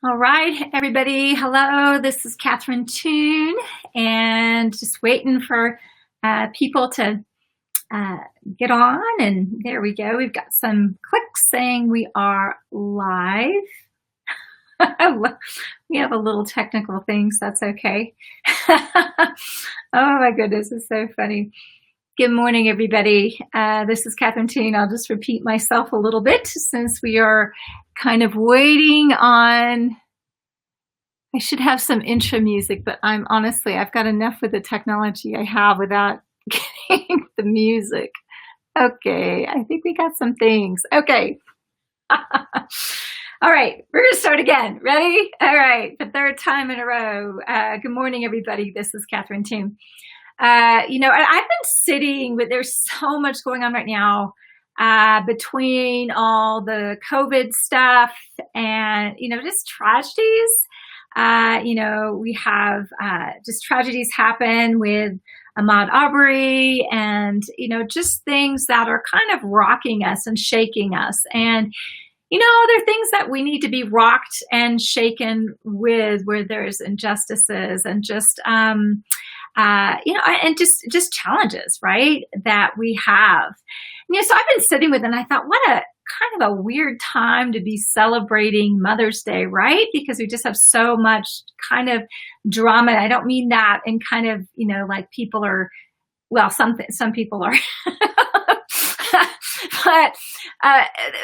All right, everybody. Hello, this is Catherine Toon, and just waiting for people to uh, get on. And there we go. We've got some clicks saying we are live. We have a little technical things. That's okay. Oh my goodness, it's so funny. Good morning, everybody. This is Catherine Toon. I'll just repeat myself a little bit since we are kind of waiting on. I should have some intro music, but I've got enough with the technology I have without getting the music. Okay, I think we got some things. Okay. All right, we're gonna start again. Ready? All right, the third time in a row. Good morning, everybody. This is Catherine Toon. I've been sitting with, there's so much going on right now between all the COVID stuff and, just tragedies. We have just tragedies happen with Ahmaud Arbery and, just things that are kind of rocking us and shaking us. And, there are things that we need to be rocked and shaken with where there's injustices and just, and just challenges, right, that we have. So I've been sitting with it and I thought, what a kind of a weird time to be celebrating Mother's Day, right? Because we just have so much kind of drama. I don't mean that in kind of, like people are, well, some people are, but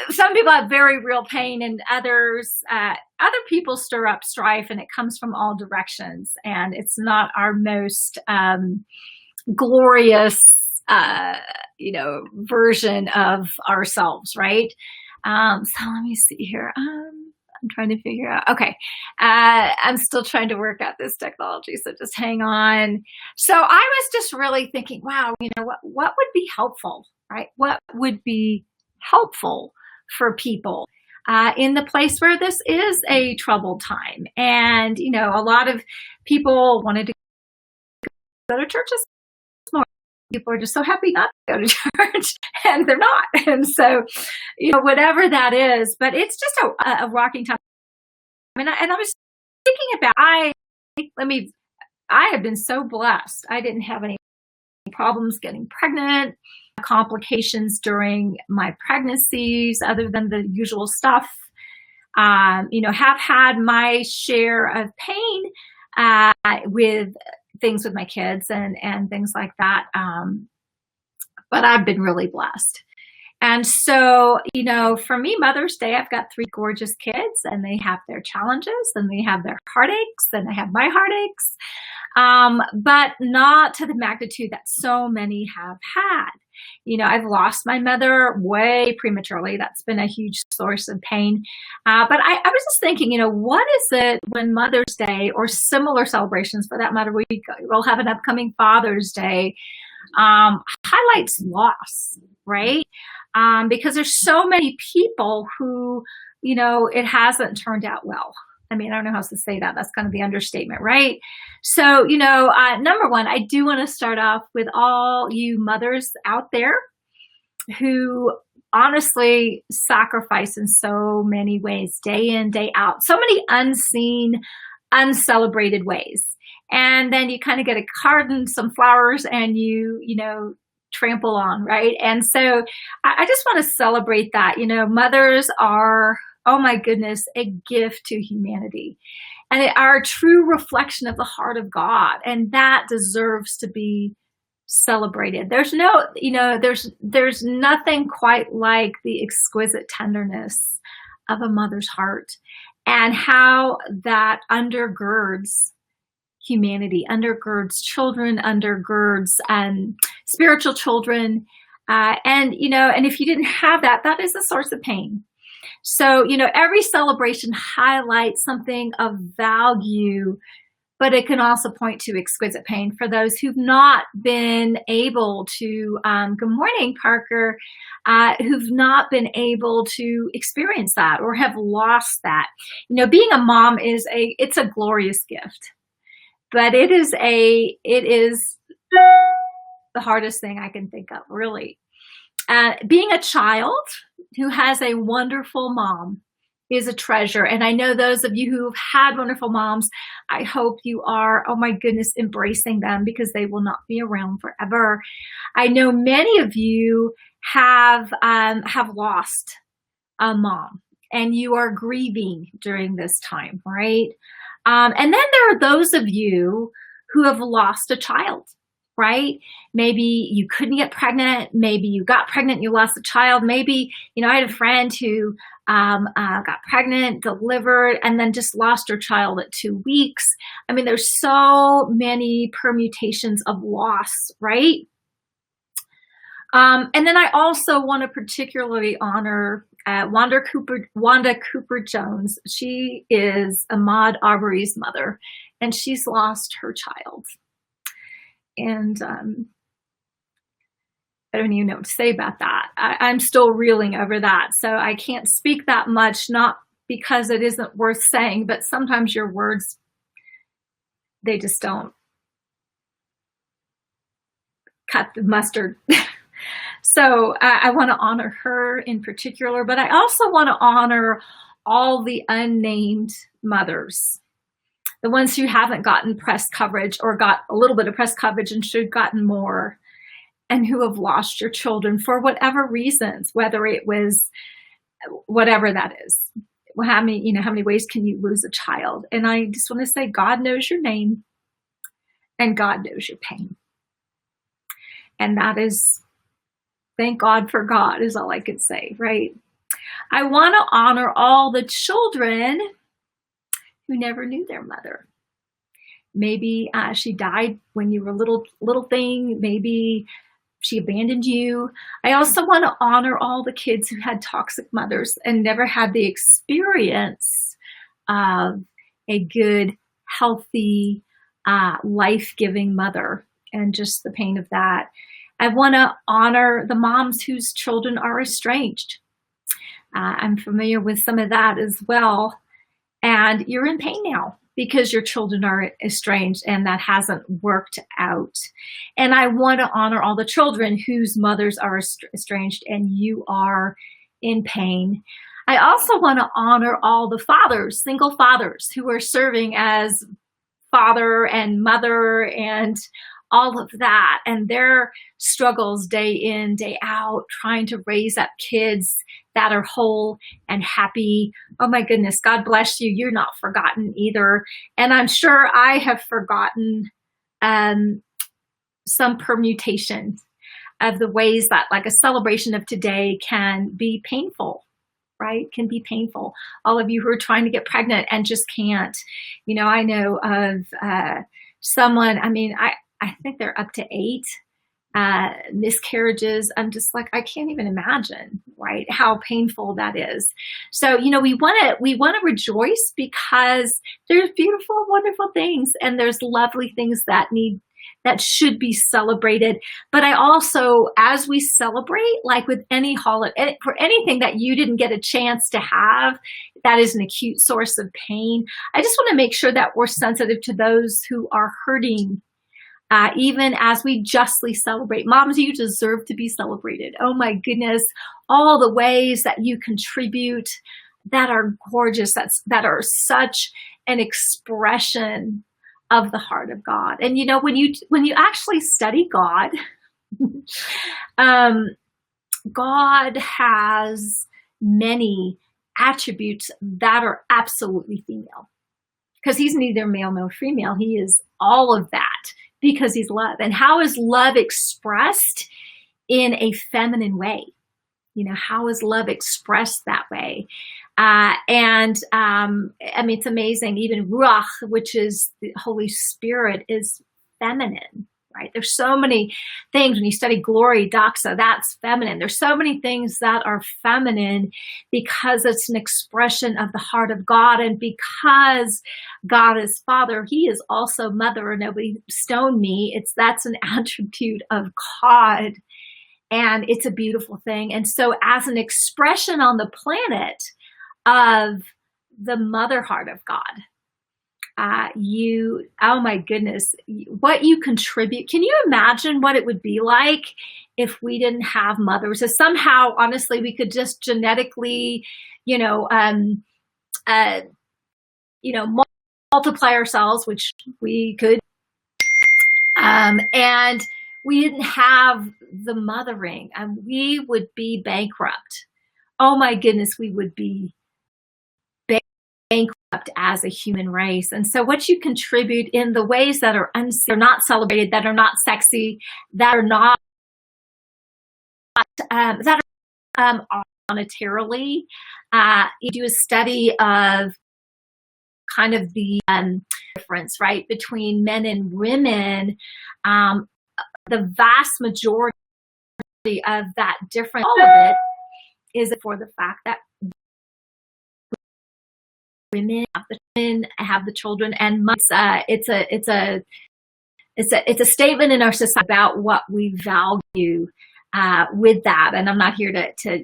some people have very real pain, and other people stir up strife, and it comes from all directions. And it's not our most glorious version of ourselves, right? So let me see here. I'm trying to figure out. Okay. I'm still trying to work out this technology, so just hang on. So I was just really thinking, wow, what would be helpful, right? What would be helpful for people in the place where this is a troubled time? And, a lot of people wanted to go to churches. People are just so happy not to go to church, and they're not. And so, whatever that is, but it's just a rocking time. And I was thinking about, I have been so blessed. I didn't have any problems getting pregnant, complications during my pregnancies, other than the usual stuff. Have had my share of pain with things with my kids and things like that. But I've been really blessed. And so, for me, Mother's Day, I've got 3 gorgeous kids, and they have their challenges, and they have their heartaches, and I have my heartaches, but not to the magnitude that so many have had. I've lost my mother way prematurely. That's been a huge source of pain. But I was just thinking, what is it when Mother's Day, or similar celebrations for that matter, we'll have an upcoming Father's Day, highlights loss, right? Because there's so many people who, it hasn't turned out well. I mean, I don't know how else to say that. That's kind of the understatement, right? So, number one, I do want to start off with all you mothers out there who honestly sacrifice in so many ways, day in, day out, so many unseen, uncelebrated ways. And then you kind of get a card and some flowers and you trample on, right? And so I just want to celebrate that. Mothers are, oh my goodness, a gift to humanity, and they are a true reflection of the heart of God, and that deserves to be celebrated. There's no, there's nothing quite like the exquisite tenderness of a mother's heart, and how that undergirds humanity, undergirds children, undergirds spiritual children, and if you didn't have that, that is a source of pain. So, every celebration highlights something of value, but it can also point to exquisite pain for those who've not been able to, good morning, Parker, who've not been able to experience that or have lost that. Being a mom it's a glorious gift, but it is the hardest thing I can think of, really. Being a child who has a wonderful mom is a treasure. And I know those of you who've had wonderful moms, I hope you are, oh my goodness, embracing them, because they will not be around forever. I know many of you have lost a mom, and you are grieving during this time, right? And then there are those of you who have lost a child, right? Maybe you couldn't get pregnant. Maybe you got pregnant and you lost a child. Maybe, I had a friend who got pregnant, delivered, and then just lost her child at 2 weeks. I mean, there's so many permutations of loss, right? And then I also want to particularly honor Wanda Cooper Jones. She is Ahmaud Arbery's mother, and she's lost her child. And I don't even know what to say about that. I'm still reeling over that. So I can't speak that much, not because it isn't worth saying, but sometimes your words, they just don't cut the mustard. So I want to honor her in particular, but I also want to honor all the unnamed mothers, the ones who haven't gotten press coverage or got a little bit of press coverage and should have gotten more, and who have lost your children for whatever reasons, whether it was whatever that is. How many ways can you lose a child? And I just want to say, God knows your name and God knows your pain. And that is, thank God for God is all I could say, right? I want to honor all the children who never knew their mother. Maybe she died when you were a little thing. Maybe she abandoned you. I also want to honor all the kids who had toxic mothers and never had the experience of a good, healthy, life-giving mother, and just the pain of that. I want to honor the moms whose children are estranged. I'm familiar with some of that as well. And you're in pain now because your children are estranged and that hasn't worked out. And I want to honor all the children whose mothers are estranged and you are in pain. I also want to honor all the fathers, single fathers, who are serving as father and mother and all of that, and their struggles day in, day out, trying to raise up kids that are whole and happy. Oh my goodness, God bless you. You're not forgotten either. And I'm sure I have forgotten some permutation of the ways that like a celebration of today can be painful, right? Can be painful. All of you who are trying to get pregnant and just can't. I know of someone, I think they're up to 8 miscarriages. I'm just like, I can't even imagine, right, how painful that is. So, we want to rejoice because there's beautiful, wonderful things, and there's lovely things that should be celebrated. But I also, as we celebrate, like with any holiday, for anything that you didn't get a chance to have, that is an acute source of pain. I just want to make sure that we're sensitive to those who are hurting. Even as we justly celebrate. Moms, you deserve to be celebrated. Oh my goodness, all the ways that you contribute that are gorgeous, that are such an expression of the heart of God. And when you actually study God, God has many attributes that are absolutely female, because he's neither male nor female. He is all of that. Because he's love. And how is love expressed in a feminine way? How is love expressed that way? It's amazing. Even Ruach, which is the Holy Spirit, is feminine, right? There's so many things when you study glory, doxa, that's feminine. There's so many things that are feminine because it's an expression of the heart of God. And because God is Father, he is also Mother. Nobody stone me. That's an attribute of God. And it's a beautiful thing. And so as an expression on the planet of the mother heart of God, oh my goodness, what you contribute. Can you imagine what it would be like if we didn't have mothers? If somehow, honestly, we could just genetically, you know, multiply ourselves, which we could, and we didn't have the mothering, and we would be bankrupt. Oh my goodness, we would be bankrupt as a human race. And so what you contribute in the ways that are not celebrated, that are not sexy, that are not that are monetarily, you do a study of kind of the difference, right, between men and women. The vast majority of that difference, all of it, is for the fact that women have the children, and it's a statement in our society about what we value with that. And I'm not here to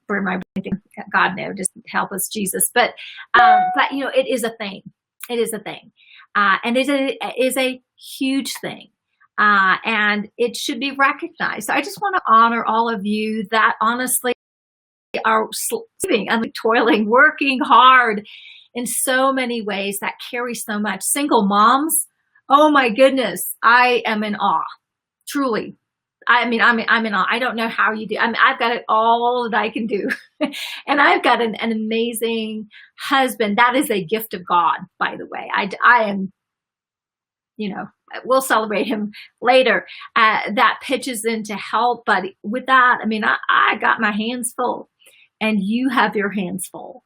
burn my brain. God no, just help us, Jesus. But it is a thing. It is a thing, and it is a huge thing. And it should be recognized. So I just want to honor all of you that honestly are sleeping and toiling, working hard in so many ways that carry so much. Single moms, oh my goodness, I am in awe, truly. I'm in awe. I don't know how you do. I've got it all that I can do. And I've got an amazing husband. That is a gift of God, by the way. I am, we'll celebrate him later, that pitches in to help. But with that, I got my hands full, and you have your hands full.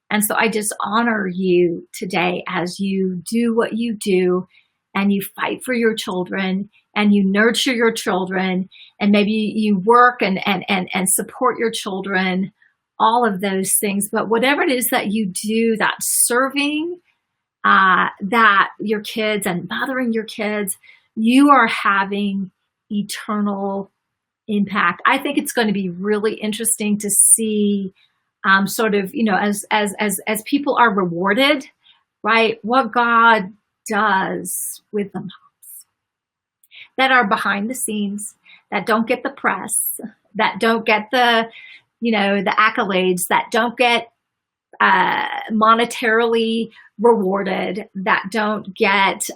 And so I just honor you today as you do what you do, and you fight for your children, and you nurture your children, and maybe you work and support your children, all of those things. But whatever it is that you do, that serving, that your kids and mothering your kids, you are having eternal impact. I think it's going to be really interesting to see sort of, as people are rewarded, right, what God does with the moms that are behind the scenes, that don't get the press, that don't get the accolades, that don't get monetarily rewarded, that don't get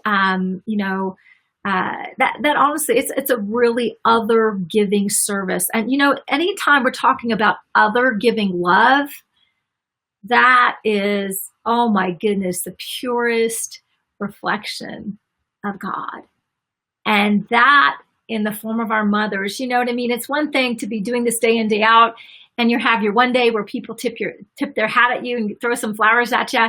that honestly it's a really other giving service. And anytime we're talking about other giving love, that is, oh my goodness, the purest reflection of God. And that in the form of our mothers, you know what I mean? It's one thing to be doing this day in, day out, and you have your one day where people tip their hat at you and throw some flowers at you,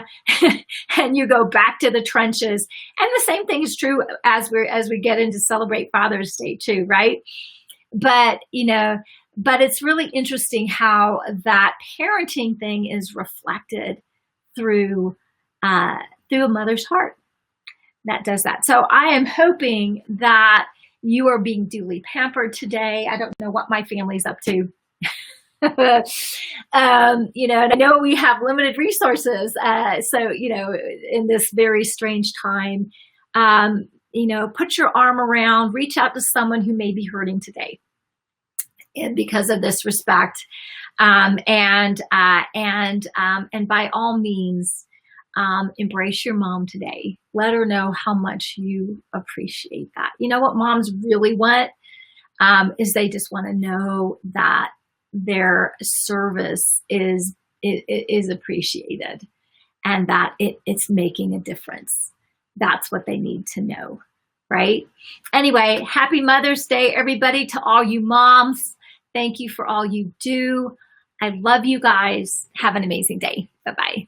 and you go back to the trenches. And the same thing is true as we get into celebrate Father's Day too, right? But but it's really interesting how that parenting thing is reflected through a mother's heart that does that. So I am hoping that you are being duly pampered today. I don't know what my family's up to. And I know we have limited resources. So, in this very strange time, put your arm around, reach out to someone who may be hurting today. And because of this respect, and by all means, embrace your mom today. Let her know how much you appreciate that. You know what moms really want, is they just want to know that their service is appreciated, and that it's making a difference. That's what they need to know, right? Anyway, happy Mother's Day, everybody, to all you moms. Thank you for all you do. I love you guys. Have an amazing day. Bye-bye.